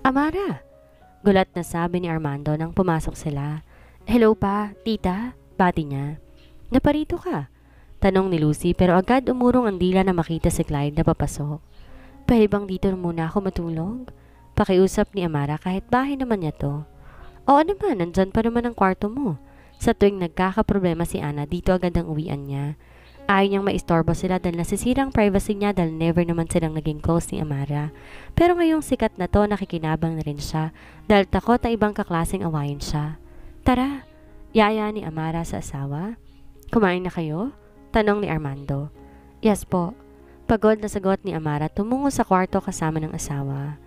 Amara! Gulat na sabi ni Armando nang pumasok sila. Hello pa, tita, bati niya. Naparito ka? Tanong ni Lucy pero agad umurong ang dila na makita si Clyde na papasok. Pwede bang dito muna ako matulog? Pakiusap ni Amara kahit bahay naman niya to. Oo naman, nandyan pa naman ang kwarto mo. Sa tuwing nagkakaproblema si Ana, dito agad ang uwian niya. Ayaw niyang maistorbo sila dahil nasisirang privacy niya dahil never naman silang naging close ni Amara. Pero ngayong sikat na to, nakikinabang na rin siya dahil takot na ibang kaklaseng awayin siya. Tara, yaya ni Amara sa asawa. Kumain na kayo? Tanong ni Armando. Yes po. Pagod na sagot ni Amara tumungo sa kwarto kasama ng asawa.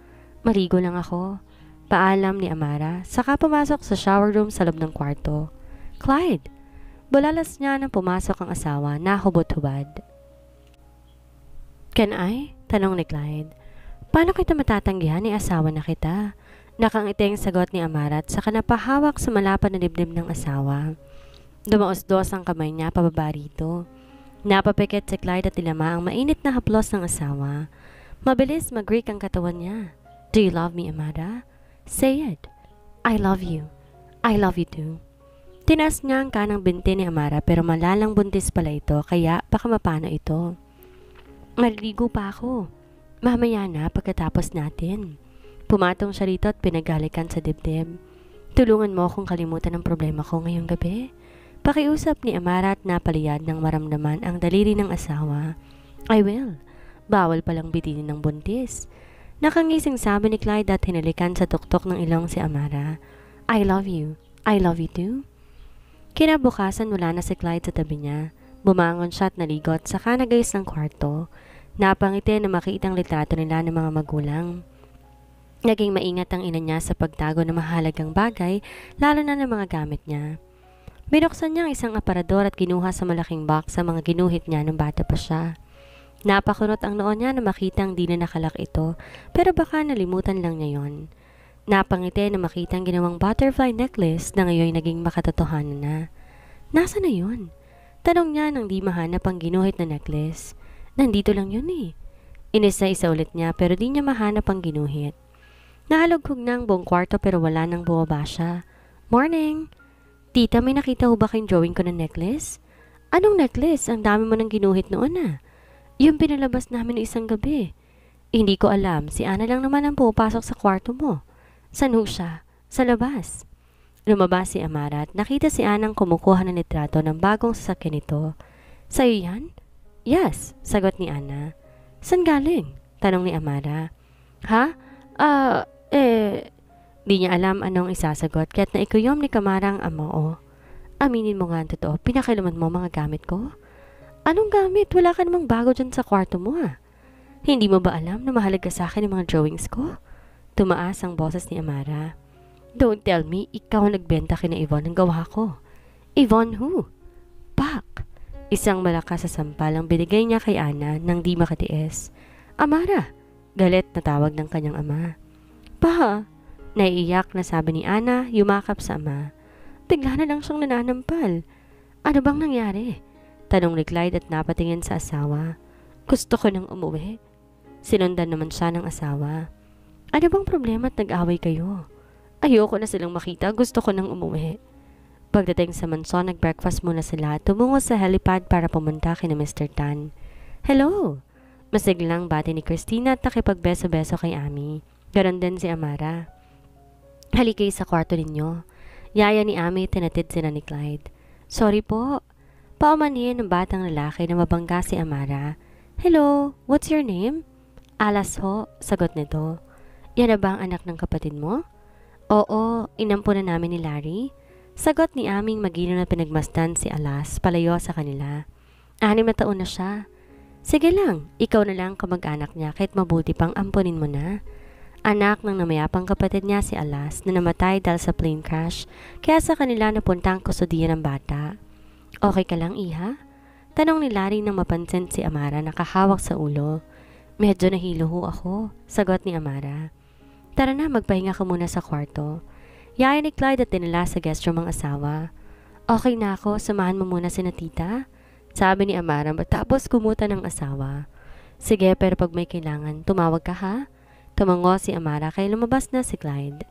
Maligo lang ako. Paalam ni Amara, saka pumasok sa shower room sa loob ng kwarto. Clyde! Bulalas niya nang pumasok ang asawa na hubot-hubad. Can I? Tanong ni Clyde. Paano kita matatanggihan ni asawa na kita? Nakangiting sagot ni Amara at saka napahawak sa malapad na dibdib ng asawa. Dumaos-dos ang kamay niya pababa rito. Napapikit si Clyde at tinama ang mainit na haplos ng asawa. Mabilis mag-break ang katawan niya. Do you love me, Amara? Say it. I love you. I love you too. Tinaas niya ang kanang binti ni Amara pero malalang buntis pala ito kaya baka mapano ito. Maliligo pa ako. Mamaya na pagkatapos natin. Pumatong siya rito at pinagalikan sa dibdib. Tulungan mo akong kalimutan ang problema ko ngayong gabi. Pakiusap ni Amara at napaliyad ng maramdaman ang daliri ng asawa. I will. Bawal palang bitinin ng buntis. Nakangising sabi ni Clyde at hinalikan sa tuktok ng ilong si Amara. I love you. I love you too. Kinabukasan wala na si Clyde sa tabi niya. Bumangon siya at naligot saka nagayos ng kwarto. Napangiti na makita ang litrato nila ng mga magulang. Naging maingat ang ina niya sa pagtago ng mahalagang bagay lalo na ng mga gamit niya. Binuksan niya ang isang aparador at kinuha sa malaking box sa mga ginuhit niya nung bata pa siya. Napakunot ang noon niya na makita ang di na nakalak ito pero baka nalimutan lang niya yon. Napangiti na makita ang ginawang butterfly necklace na ngayon naging makatotohanan na. Nasa na yun? Tanong niya nang di mahanap ang ginuhit na necklace. Nandito lang yun eh. Inisa-isa ulit niya pero di niya mahanap ang ginuhit. Nahalugkog na ang buong kwarto pero wala nang bumaba siya. Morning! Tita, may nakita ho ba kayong drawing ko na necklace? Anong necklace? Ang dami mo nang ginuhit noon ah. Yung pinalabas namin isang gabi. Hindi ko alam. Si Ana lang naman ang pupasok sa kwarto mo. San ho siya? Sa labas. Lumabas si Amara at nakita si Anang kumukuha ng litrato ng bagong sasakyan nito. Sa'yo yan? Yes, sagot ni Ana. San galing? Tanong ni Amara. Ha? Di niya alam anong isasagot kaya't naikuyom ni Kamara ang amoo. Aminin mo nga ang totoo, pinakilaman mo mga gamit ko? Anong gamit? Wala ka namang bago dyan sa kwarto mo ah. Hindi mo ba alam na mahalaga sa akin ang mga drawings ko? Tumaas ang boses ni Amara. Don't tell me, ikaw ang nagbenta kina Yvonne ng gawa ko. Yvonne who? Pak! Isang malakas sa sampal ang binigay niya kay Ana nang di makatiis. Amara! Galit na tawag ng kanyang ama. Pa! Naiiyak na sabi ni Ana, yumakap sa ama. Bigla na lang siyang nananampal. Ano bang nangyari? Tanong ni Clyde at napatingin sa asawa. Gusto ko nang umuwi. Sinundan naman siya ng asawa. Ano bang problema at nag-away kayo? Ayoko na silang makita, gusto ko nang umuwi. Pagdating sa mansyon, nag-breakfast muna sila at tumungo sa helipad para pumunta kina Mr. Tan. Hello! Masiglang bati ni Christina at nakipagbeso-beso kay Ami. Ganon din si Amara. Halikay sa kwarto ninyo. Yaya ni Ami, tinatid sila ni Clyde. Sorry po. Paumanhin ng batang lalaki na mabangga si Amara. Hello, what's your name? Alas ho, sagot nito. Yan na ba ang anak ng kapatid mo? Oo, inampo na namin ni Larry. Sagot ni Aming magino na pinagmasdan si Alas palayo sa kanila. 6 na taon na siya. Sige lang, ikaw na lang kamag-anak niya kahit mabuti pang ampunin mo na. Anak ng namayapang kapatid niya si Alas na namatay dahil sa plane crash kaya sa kanila napunta ang kustudiya ng bata. Okay ka lang, Iha? Tanong ni Larry nang mapansin si Amara nakahawak sa ulo. Medyo nahilo ho ako, sagot ni Amara. Tara na, magpahinga ka muna sa kwarto. Yaya ni Clyde at dinala sa guest room ang asawa. Okay na ako, samahan mo muna si tita. Sabi ni Amara matapos kumutan ng asawa. Sige, pero pag may kailangan, tumawag ka ha? Tumango si Amara kay lumabas na si Clyde.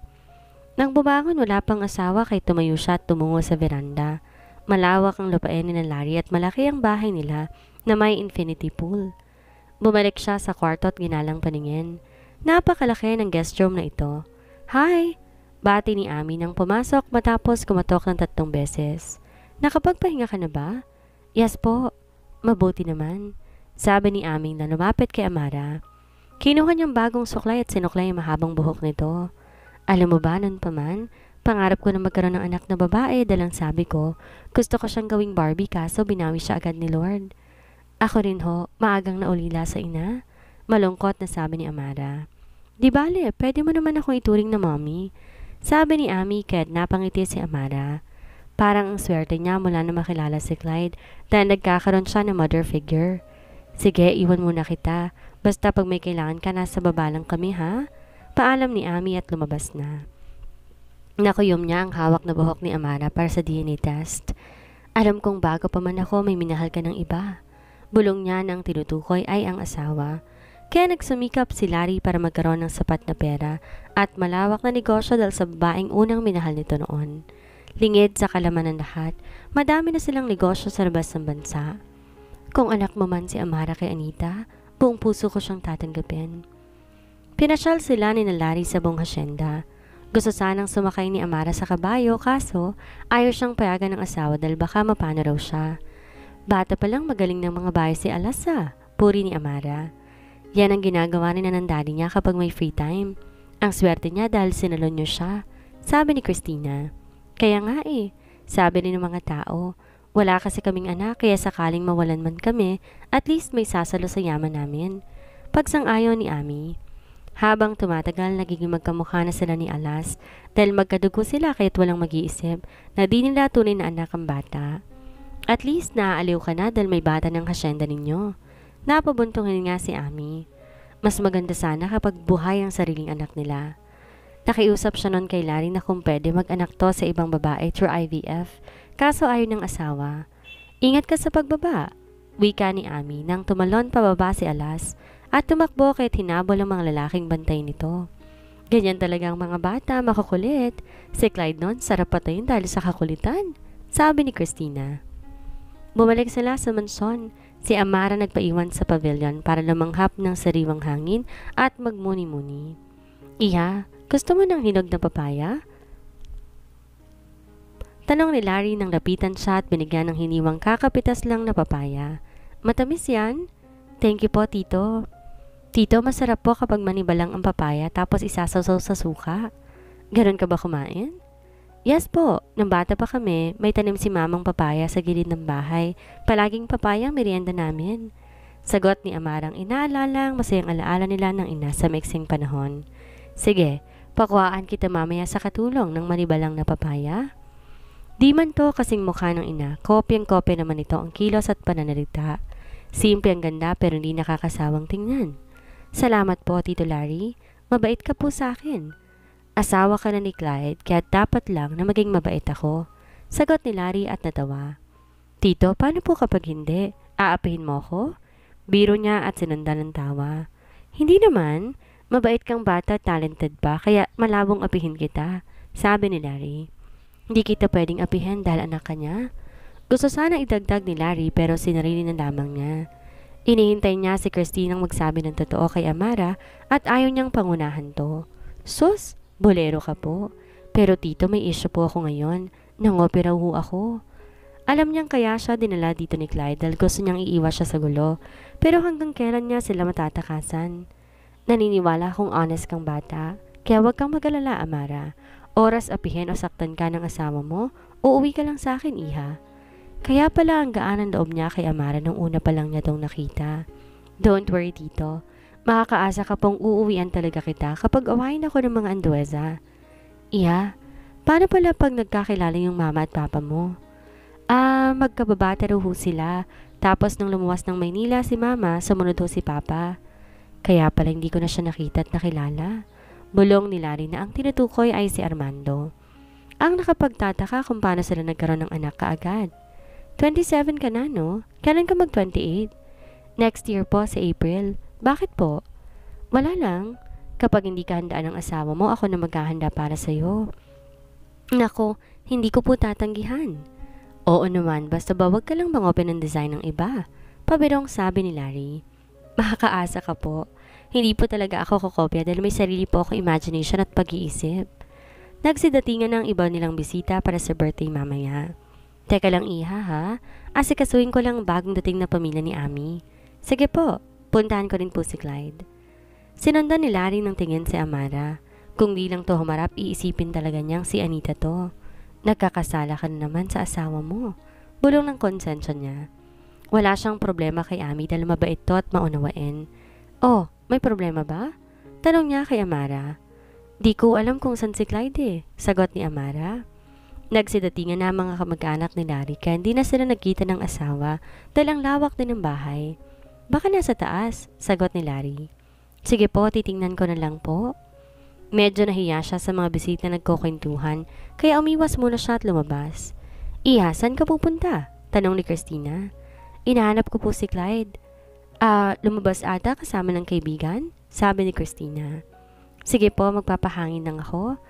Nang bumangon wala pang asawa kay tumayo siya at tumungo sa veranda. Malawak ang lupain ni Larry at malaki ang bahay nila na may infinity pool. Bumalik siya sa kwarto at ginalang paningin. Napakalaki ng guest room na ito. Hi! Bati ni Ami nang pumasok matapos kumatok ng 3 beses. Nakapagpahinga ka na ba? Yes po. Mabuti naman. Sabi ni Ami na lumapit kay Amara. Kinuha niyang bagong suklay at sinuklay ang mahabang buhok nito. Alam mo ba nun pa man, pangarap ko na magkaroon ng anak na babae dahil sabi ko, gusto ko siyang gawing Barbie kaso binawi siya agad ni Lord. Ako rin ho, maagang naulila sa ina. Malungkot na sabi ni Amara. Di bale, pwede mo naman akong ituring na mommy. Sabi ni Ami kahit napangiti si Amara. Parang ang swerte niya mula na makilala si Clyde dahil nagkakaroon siya ng mother figure. Sige, iwan muna kita. Basta pag may kailangan ka, nasa baba lang kami ha? Paalam ni Ami at lumabas na. Nakuyom niya ang hawak na buhok ni Amara para sa DNA test. Alam kong bago pa man ako may minahal ka ng iba. Bulong niya na ang tinutukoy ay ang asawa. Kaya nagsumikap si Larry para magkaroon ng sapat na pera at malawak na negosyo dahil sa babaeng unang minahal nito noon. Lingid sa kalaman ng lahat, madami na silang negosyo sa labas ng bansa. Kung anak mo man si Amara kay Anita, buong puso ko siyang tatanggapin. Pinasyal sila ni Larry sa buong hasyenda. Gusto sanang sumakay ni Amara sa kabayo kaso ayaw siyang payagan ng asawa dahil baka mapano raw siya. Bata pa lang magaling ng mga bayo si Alasa, puri ni Amara. Yan ang ginagawa nila ng daddy niya kapag may free time. Ang swerte niya dahil sinalon niyo siya, sabi ni Christina. Kaya nga sabi rin ng mga tao, wala kasi kaming anak kaya sakaling mawalan man kami, at least may sasalo sa yaman namin. Pagsang-ayon ni Ami. Habang tumatagal, nagiging magkamukha na sila ni Alas dahil magkadugo sila kaya't walang mag-iisip na di nila tunay na anak ang bata. At least naaaliw ka na dahil may bata ng hasyenda ninyo. Napabuntungin nga si Ami. Mas maganda sana kapag buhay ang sariling anak nila. Nakiusap siya noon kay Larry na kung pwede mag-anak to sa ibang babae through IVF, kaso ayaw ng asawa. Ingat ka sa pagbaba, wika ni Ami nang tumalon pababa si Alas at tumakbo kahit hinabol ang mga lalaking bantay nito. Ganyan talaga ang mga bata, makukulit. Si Clyde noon sarap patayin dahil sa kakulitan, sabi ni Christina. Bumalik sila sa mansyon. Si Amara nagpaiwan sa pavilion para lumanghap ng sariwang hangin at magmuni-muni. Iha, gusto mo ng hinog na papaya? Tanong ni Larry nang lapitan siya at binigyan ng hiniwang kakapitas lang na papaya. Matamis yan? Thank you po, Tito. Tito, masarap po kapag manibalang ang papaya tapos isasawsaw sa suka. Ganon ka ba kumain? Yes po, nung bata pa kami, may tanim si mamang papaya sa gilid ng bahay. Palaging papaya ang merienda namin. Sagot ni Amarang inaalala ang masayang alaala nila ng ina sa maiksing panahon. Sige, pakuhaan kita mamaya sa katulong ng manibalang na papaya. Di man to kasing mukha ng ina, kopyang-kopya naman ito ang kilos at pananalita. Simple ang ganda pero hindi nakakasawang tingnan. Salamat po, Tito Larry. Mabait ka po sa akin. Asawa ka na ni Clyde, kaya dapat lang na maging mabait ako. Sagot ni Larry at natawa. Tito, paano po kapag hindi? Aapihin mo ako? Biro niya at sinundan ng tawa. Hindi naman. Mabait kang bata, talented pa, kaya malabong apihin kita, sabi ni Larry. Hindi kita pwedeng apihin dahil anak ka niya. Gusto sana idagdag ni Larry pero sinarili na lamang niya. Inihintay niya si Christinang magsabi ng totoo kay Amara at ayaw niyang pangunahan to. Sus! Bolero ka po. Pero tito, may issue po ako ngayon. Nangopera ho ako. Alam niyang kaya siya dinala dito ni Clyde dahil gusto niyang iiwas siya sa gulo. Pero hanggang kailan niya sila matatakasan? Naniniwala akong honest kang bata. Kaya huwag kang mag-alala, Amara. Oras apihin o saktan ka ng asawa mo, uuwi ka lang sa akin, iha. Kaya pala ang gaan ang loob niya kay Amara nung una pa lang niya tong nakita. Don't worry, tito. Makakaasa ka pong uuwian talaga kita kapag awayin ako ng mga andweza. Iya, paano pala pag nagkakilala yung mama at papa mo? Magkababata raw ho sila. Tapos nang lumuwas ng Maynila si mama, sumunod ho si papa. Kaya pala hindi ko na siya nakita at nakilala. Bulong ni Larry na ang tinutukoy ay si Armando. Ang nakapagtataka kung paano sila nagkaroon ng anak kaagad. 27 ka na, no? Kailan ka mag-28? Next year po sa April. Bakit po? Wala lang. Kapag hindi ka handaan ng asawa mo, ako na maghahanda para sa'yo. Nako, hindi ko po tatanggihan. Oo naman, basta ba wag ka lang mangopen ng design ng iba. Pabirong sabi ni Larry. Makakaasa ka po. Hindi po talaga ako kokopya dahil may sarili po akong imagination at pag-iisip. Nagsidatingan ng iba nilang bisita para sa birthday mamaya. Teka lang iha ha, asikasuhin ko lang bagong dating na pamilya ni Ami. Sige po, puntahan ko rin po si Clyde. Sinundan ni Larry ng tingin si Amara. Kung di lang to humarap, iisipin talaga niyang si Anita to. Nagkakasala ka na naman sa asawa mo. Bulong ng konsensya niya. Wala siyang problema kay Ami dahil mabait to at maunawain. Oh, may problema ba? Tanong niya kay Amara. Di ko alam kung saan si Clyde eh, sagot ni Amara. Nagsidatingan na mga kamag-anak ni Larry kaya hindi na sila nagkita ng asawa dahil ang lawak din ng bahay. Baka nasa taas, sagot ni Larry. Sige po, titingnan ko na lang po. Medyo nahiya siya sa mga bisita na nagkukwentuhan kaya umiwas muna siya at lumabas. Iha, saan ka pupunta? Tanong ni Christina. Inahanap ko po si Clyde. Lumabas ata kasama ng kaibigan? Sabi ni Christina. Sige po, magpapahangin lang ako.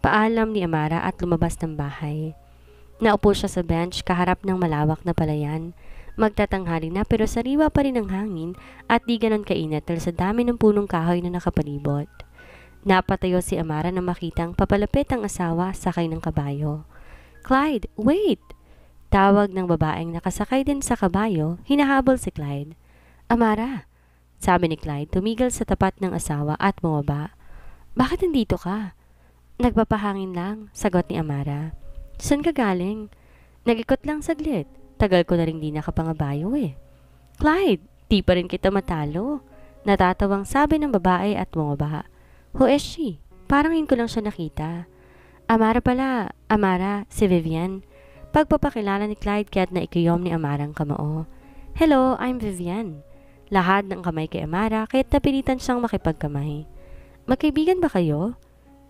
Paalam ni Amara at lumabas ng bahay. Naupo siya sa bench kaharap ng malawak na palayan. Magtatanghali na pero sariwa pa rin ang hangin at di ganon kainat dahil sa dami ng punong kahoy na nakapalibot. Napatayo si Amara na makitang papalapit ang asawa sakay ng kabayo. Clyde, wait! Tawag ng babaeng nakasakay din sa kabayo, hinahabol si Clyde. Amara, sabi ni Clyde, tumigil sa tapat ng asawa at bumaba. Bakit nandito ka? Nagpapahangin lang, sagot ni Amara. Saan ka galing? Nag-ikot lang saglit. Tagal ko na rin di nakapangabayo eh. Clyde, di pa rin kita matalo. Natatawang sabi ng babae at bumaba. Who is she? Parang yun ko lang siya nakita. Amara pala, Amara, si Vivian. Pagpapakilala ni Clyde kaya't naikiyom ni Amara ang kamao. Hello, I'm Vivian. Lahad ng kamay kay Amara kaya't napilitan siyang makipagkamay. Magkaibigan ba kayo?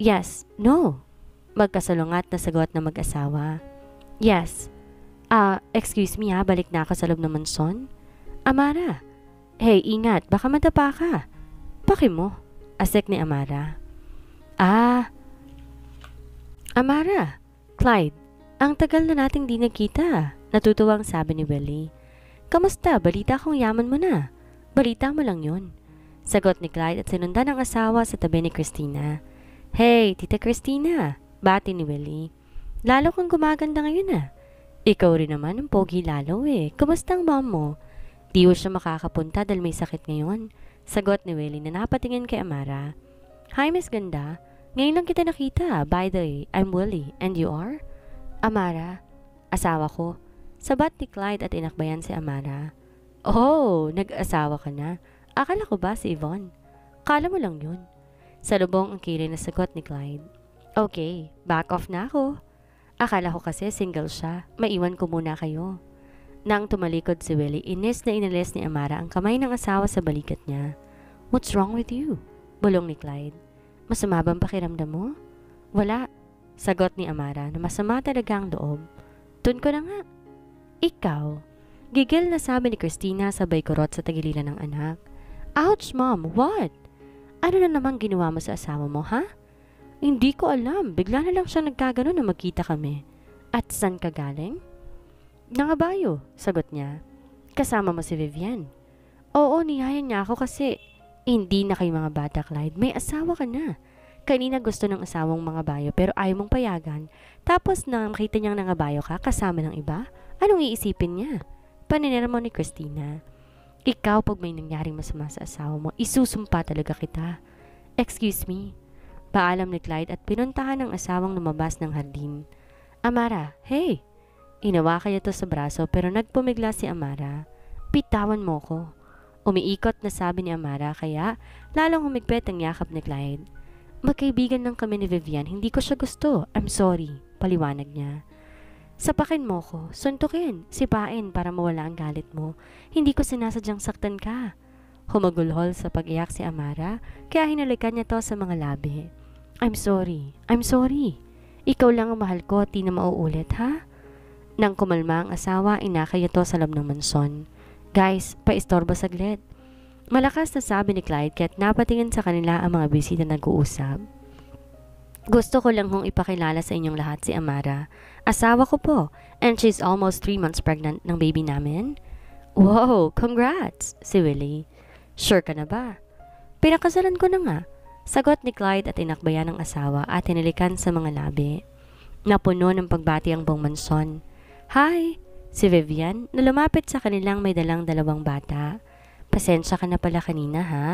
Yes, no. Magkasalungat na sagot na mag-asawa. Yes. Excuse me ha, balik na ako sa loob ng mansyon. Amara. Hey, ingat, baka madapa ka. Paki mo. Asek ni Amara. Amara, Clyde, ang tagal na nating di nagkita. Natutuwang sabi ni Willie. Kamusta? Balita kong yaman mo na. Balita mo lang yun. Sagot ni Clyde at sinundan ang asawa sa tabi ni Christina. Hey, Tita Christina, bati ni Willie. Lalo kang gumaganda ngayon Ikaw rin naman ang pogi lalo eh. Kumusta ang mom mo? Di ko siya makakapunta dahil may sakit ngayon. Sagot ni Willie na napatingin kay Amara. Hi, Miss Ganda. Ngayon lang kita nakita. By the way, I'm Willie. And you are? Amara. Asawa ko. Sabat ni Clyde at inakbayan si Amara. Oh, nag-asawa ka na. Akala ko ba si Yvonne? Kala mo lang yun. Salubong ang kilay na sagot ni Clyde. Okay, back off na ako. Akala ko kasi single siya. Maiwan ko muna kayo. Nang tumalikod si Willie, inis na inalis ni Amara ang kamay ng asawa sa balikat niya. What's wrong with you? Bulong ni Clyde. Masama bang pakiramdam mo? Wala. Sagot ni Amara na masama talaga ang loob. Tun ko na nga. Ikaw. Gigil na sabi ni Christina sabay kurot sa tagiliran ng anak. Ouch, Mom! What? Ano na namang ginawa mo sa asawa mo, ha? Hindi ko alam. Bigla na lang siya nagkagano na magkita kami. At saan ka galing? Nangabayo, sagot niya. Kasama mo si Vivian. Oo, niyaya niya ako kasi hindi na kayo mga bata, Clyde. May asawa ka na. Kanina gusto ng asawang mga bayo pero ayaw mong payagan. Tapos nang makita niyang nangabayo ka kasama ng iba, anong iisipin niya? Paninira mo ni Christina. Ikaw pag may nangyaring masama sa asawa mo, isusumpa talaga kita. Excuse me. Paalam ni Clyde at pinuntahan ng asawang lumabas ng hardin. Amara, hey! Inawa kaya to sa braso pero nagpumigla si Amara. Pitawan mo ko. Umiikot na sabi ni Amara kaya lalong humigpit ang yakap ni Clyde. Magkaibigan lang kami ni Vivian, hindi ko siya gusto. I'm sorry, paliwanag niya. Sapakin mo ko, suntukin, sipain para mawala ang galit mo. Hindi ko sinasadyang saktan ka. Humagulhol sa pag-iyak si Amara kaya hinalikan niya to sa mga labi. I'm sorry. Ikaw lang ang mahal ko at di na mauulit ha? Nang kumalma ang asawa, inakay ito sa loob ng mansyon. Guys, paistorbo saglit. Malakas na sabi ni Clyde kaya't napatingin sa kanila ang mga bisita na nag-uusap. Gusto ko lang hong ipakilala sa inyong lahat si Amara. Asawa ko po, and she's almost 3 months pregnant ng baby namin. Wow, congrats! Si Willie. Sure ka na ba? Pinakasalan ko na nga. Sagot ni Clyde at inakbayan ng asawa at hinilikan sa mga labi. Napuno ng pagbati ang buong mansyon. Hi! Si Vivian na lumapit sa kanilang may dalang 2 bata. Pasensya ka na pala kanina ha.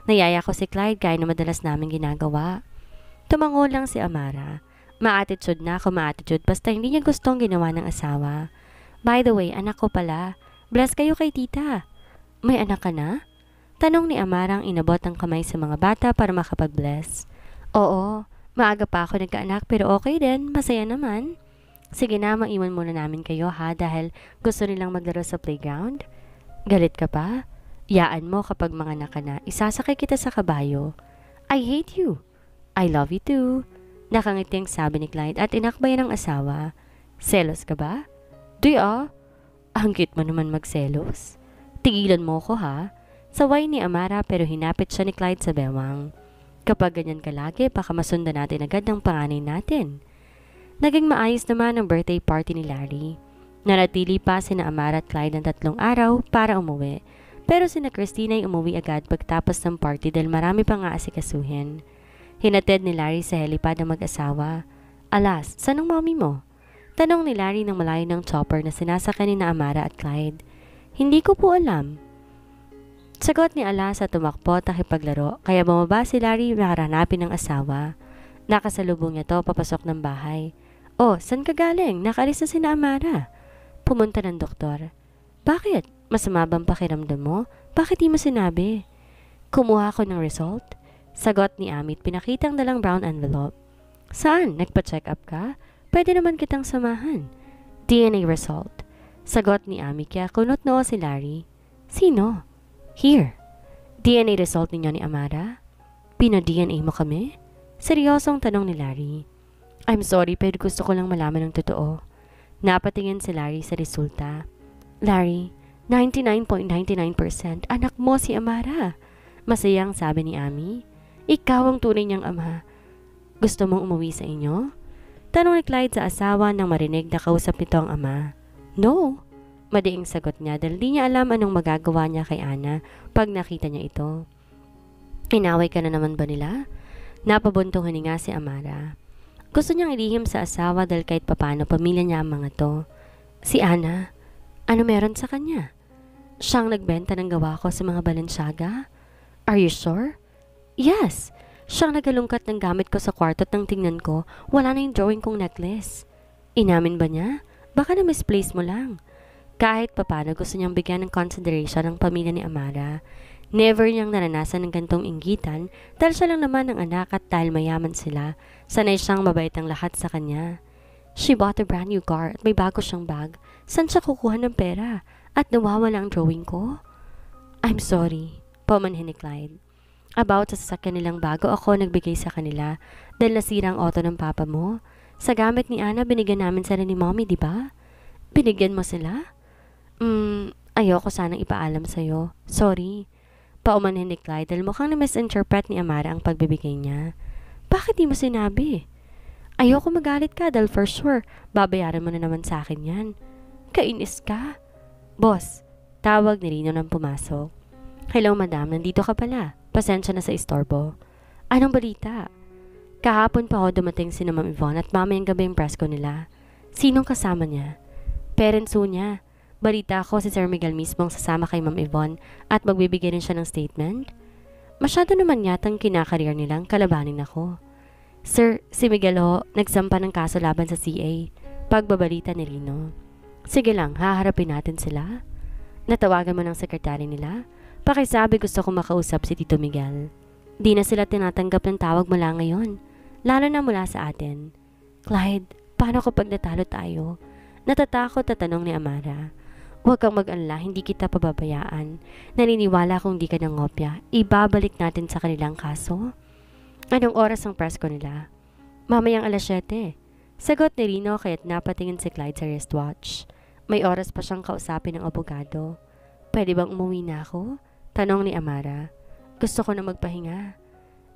Nayaya ko si Clyde gaya na madalas namin ginagawa. Tumango lang si Amara. Ma-attitude na ako ma-attitude basta hindi niya gustong ginawa ng asawa. By the way, anak ko pala. Bless kayo kay tita. May anak ka na? Tanong ni Amara ang inabot ang kamay sa mga bata para makapag-bless. Oo. Maaga pa ako nagkaanak pero okay din, masaya naman. Sige na, maiwan muna namin kayo ha dahil gusto nilang maglaro sa playground. Galit ka pa? Yaan mo kapag mga anak ka na, isasakay kita sa kabayo. I hate you. I love you too. Nakangiting sabi ni Clyde at inakbayan ng asawa. Selos ka ba? Di Ang cute mo naman magselos. Tigilan mo ko ha. Saway ni Amara pero hinapit siya ni Clyde sa bewang. Kapag ganyan ka lagi, baka masundan natin agad ng panganay natin. Naging maayos naman ang birthday party ni Larry. Nanatili pa sina Amara at Clyde ng 3 araw para umuwi. Pero sina Christina ay umuwi agad pagtapos ng party dahil marami pang aasikasuhin. Hinatid ni Larry sa helipad ng mag-asawa. Alas, saan ang mommy mo? Tanong ni Larry ng malayo ng chopper na sinasakyan ni na Amara at Clyde. Hindi ko po alam. Sagot ni Alas at tumakbo at nakipaglaro kaya bumaba si Larry para hanapin ng asawa. Nakasalubong niya to papasok ng bahay. Oh, saan ka galing? Nakalis na si na Amara. Pumunta ng doktor. Bakit? Masama bang pakiramdam mo? Bakit di mo sinabi? Kumuha ko ng result. Sagot ni Amit pinakitang dalang brown envelope. Saan? Nagpa-check up ka? Pwede naman kitang samahan. DNA result. Sagot ni Ami kaya kunot noo si Larry. Sino? Here. DNA result ninyo ni Amara? Pino-DNA mo kami? Seryosong tanong ni Larry. I'm sorry pero gusto ko lang malaman ng totoo. Napatingin si Larry sa resulta. Larry, 99.99% anak mo si Amara. Masayang sabi ni Ami. Ikaw ang tunay niyang ama. Gusto mong umuwi sa inyo? Tanong ni Clyde sa asawa nang marinig na kausap nito ang ama. No. Madiing sagot niya dahil di niya alam anong magagawa niya kay Ana pag nakita niya ito. Inaway ka na naman ba nila? Napabuntong hininga si Amara. Gusto niyang ilihim sa asawa dahil kahit papano pamilya niya ang mga to. Si Ana, ano meron sa kanya? Siyang nagbenta ng gawa ko sa mga Balenciaga? Are you sure? Yes! Siyang nagalungkat ng gamit ko sa kwarto at nang tingnan ko, wala na yung drawing kong necklace. Inamin ba niya? Baka na misplace mo lang. Kahit papano gusto niyang bigyan ng consideration ng pamilya ni Amara. Never niyang naranasan ng gantong inggitan dahil siya lang naman ang anak at dahil mayaman sila, sanay siyang mabait ang lahat sa kanya. She bought a brand new car at may bago siyang bag. Saan siya kukuha ng pera? At nawawala ang drawing ko? I'm sorry, pamanhin ni Clyde. About sa sasakyan nilang bago ako nagbigay sa kanila dahil nasira ang auto ng papa mo. Sa gamit ni Ana binigyan namin sila ni mommy, di ba? Binigyan mo sila? Ayoko sanang ipaalam sa'yo. Sorry. Paumanhin ni Clyde dahil mukhang na-misinterpret ni Amara ang pagbibigay niya. Bakit di mo sinabi? Ayoko magalit ka dahil for sure, babayaran mo na naman sa akin yan. Kainis ka? Boss, tawag ni Rino nang pumasok. Hello madam, nandito ka pala. Pasensya na sa istorbo. Anong balita? Kahapon pa ako dumating si Ma'am Yvonne at mamayang gabi yung presko nila. Sinong kasama niya? Parents niya. Balita ko si Sir Miguel mismo ang sasama kay Ma'am Yvonne at magbibigay rin siya ng statement. Masyado naman yatang kinakareer nilang kalabanin ako. Sir, si Miguel ho, nagsampa ng kaso laban sa CA. Pagbabalita ni Rino. Sige lang, haharapin natin sila. Natawagan mo ng sekretary nila? Pakisabi gusto kong makausap si Tito Miguel. Di na sila tinatanggap ng tawag mula ngayon, lalo na mula sa atin. Clyde, paano kapag natalo tayo? Natatakot na tanong ni Amara. Huwag kang mag-alala, hindi kita pababayaan. Naniniwala kung di ka nangopya, ibabalik natin sa kanilang kaso. Anong oras ang presko nila? Mamayang 7:00. Sagot ni Rino kaya't napatingin si Clyde sa wristwatch. May oras pa siyang kausapin ng abogado. Pwede bang umuwi na ako? Tanong ni Amara. Gusto ko na magpahinga.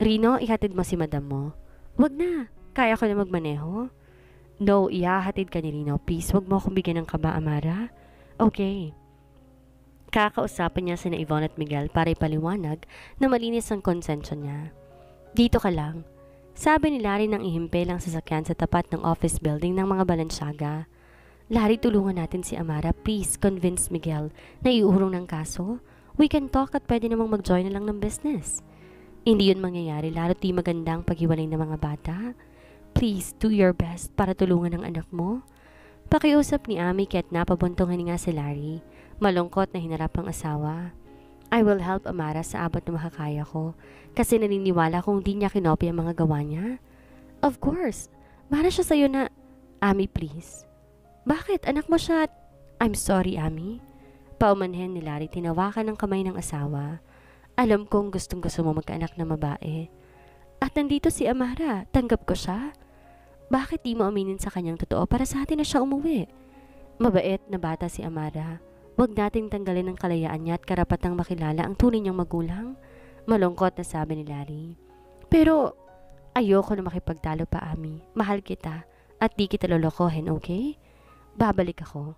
Rino, ihatid mo si madam mo. Wag na, kaya ko na magmaneho. No, ihahatid ka ni Rino. Please, wag mo akong bigyan ng kaba, Amara. Okay. Kakausapin niya sina Yvonne at Miguel para ipaliwanag na malinis ang konsensya niya. Dito ka lang. Sabi ni Larry nang ihimpel ang sasakyan sa tapat ng office building ng mga Balenciaga. Larry, tulungan natin si Amara. Please, convince Miguel na iurong ng kaso. We can talk at pwede namang mag-join na lang ng business. Hindi yun mangyayari, lalo't di magandang paghiwalay ng mga bata. Please, do your best para tulungan ang anak mo. Pakiusap ni Ami kaya't napabuntungan nga si Larry. Malungkot na hinarap ang asawa. I will help Amara sa abot na makakaya ko kasi naniniwala kung di niya kinopya ang mga gawa niya. Of course, mahal siya sa'yo na... Ami, please. Bakit? Anak mo siya at... I'm sorry, Ami. Paumanhin ni Larry, tinawakan ng kamay ng asawa. Alam kong gustong-gusto mo magkaanak na babae. At nandito si Amara, tanggap ko siya. Bakit di mo aminin sa kanyang totoo para sa atin na siya umuwi? Mabait na bata si Amara. Huwag nating tanggalin ang kalayaan niya at karapatang makilala ang tunay niyang magulang. Malungkot na sabi ni Larry. Pero ayoko na makipagtalo pa, Ami. Mahal kita at di kita lolokohin, okay? Babalik ako.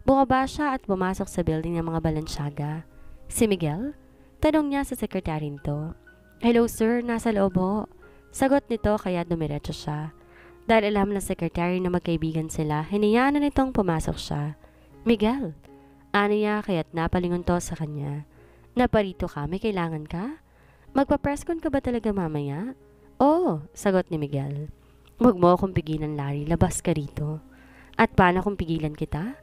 Bumaba siya at pumasok sa building ng mga Balenciaga. Si Miguel? Tanong niya sa sekretary nito. Hello sir, nasa loob ho. Sagot nito kaya dumiretso siya. Dahil alam ng sekretary na magkaibigan sila, hinayaan na nitong pumasok siya. Miguel, ano niya kaya't napalingon to sa kanya. Naparito ka, may kailangan ka? Magpa-presscon ka ba talaga mamaya? Oo, sagot ni Miguel. Huwag mo akong pigilan, Larry, labas ka rito. At paano kung pigilan kita?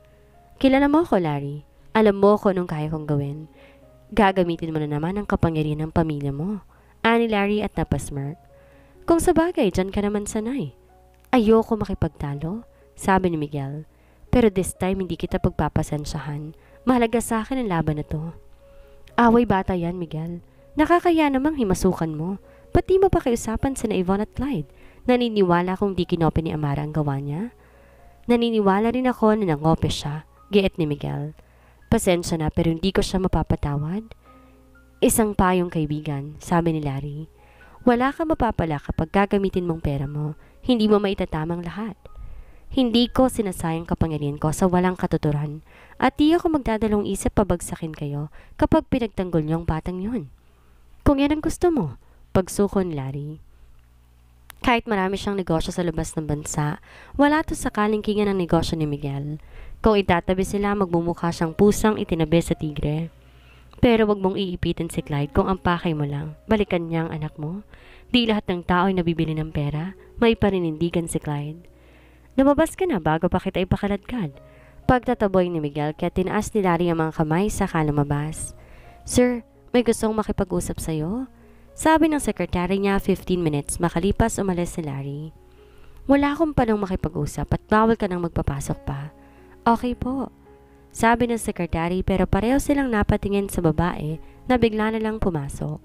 Kilala mo ako, Larry. Alam mo kung anong kaya kong gawin. Gagamitin mo na naman ang kapangyarihan ng pamilya mo. Ani Larry at napasmirk. Kung sabagay, dyan ka naman sanay. Ayoko makipagtalo, sabi ni Miguel. Pero this time hindi kita pagpapasensyahan. Mahalaga sa akin ang laban na to. Away bata yan, Miguel. Nakakaya namang himasukan mo. Ba't di mo pa kiusapan sina Yvonne at Clyde? Naniniwala kung di kinope ni Amara ang gawa niya? Naniniwala rin ako na nangope siya, giit ni Miguel. Pasensya na pero hindi ko siya mapapatawad. Isang payong kaibigan, sabi ni Larry. Wala ka mapapala kapag gagamitin mong pera mo. Hindi mo maitatamang lahat. Hindi ko sinasayang kapangyarihan ko sa walang katuturan at di ako magdadalong isip pabagsakin kayo kapag pinagtanggol niyo ang batang yun. Kung yan ang gusto mo, pagsuko ni Larry. Kahit marami siyang negosyo sa labas ng bansa, wala to sa kalingkingan ng negosyo ni Miguel. Kung itatabi sila, magmumukha siyang pusang itinabi sa tigre. Pero wag mong iipitin si Clyde kung ang pakay mo lang. Balikan niya ang anak mo. Di lahat ng tao ay nabibili ng pera. May paninindigan si Clyde. Lumabas ka na bago pa kita ipakaladkad. Pagtataboy ni Miguel kaya tinaas ni Larry ang mga kamay saka lumabas. Sir, may gustong makipag-usap sa'yo. Sabi ng sekretary niya 15 minutes makalipas umalis si Larry. Wala akong panong makipag-usap at bawal ka nang magpapasok pa. Okay po. Sabi ng sekretary pero pareho silang napatingin sa babae na bigla na lang pumasok.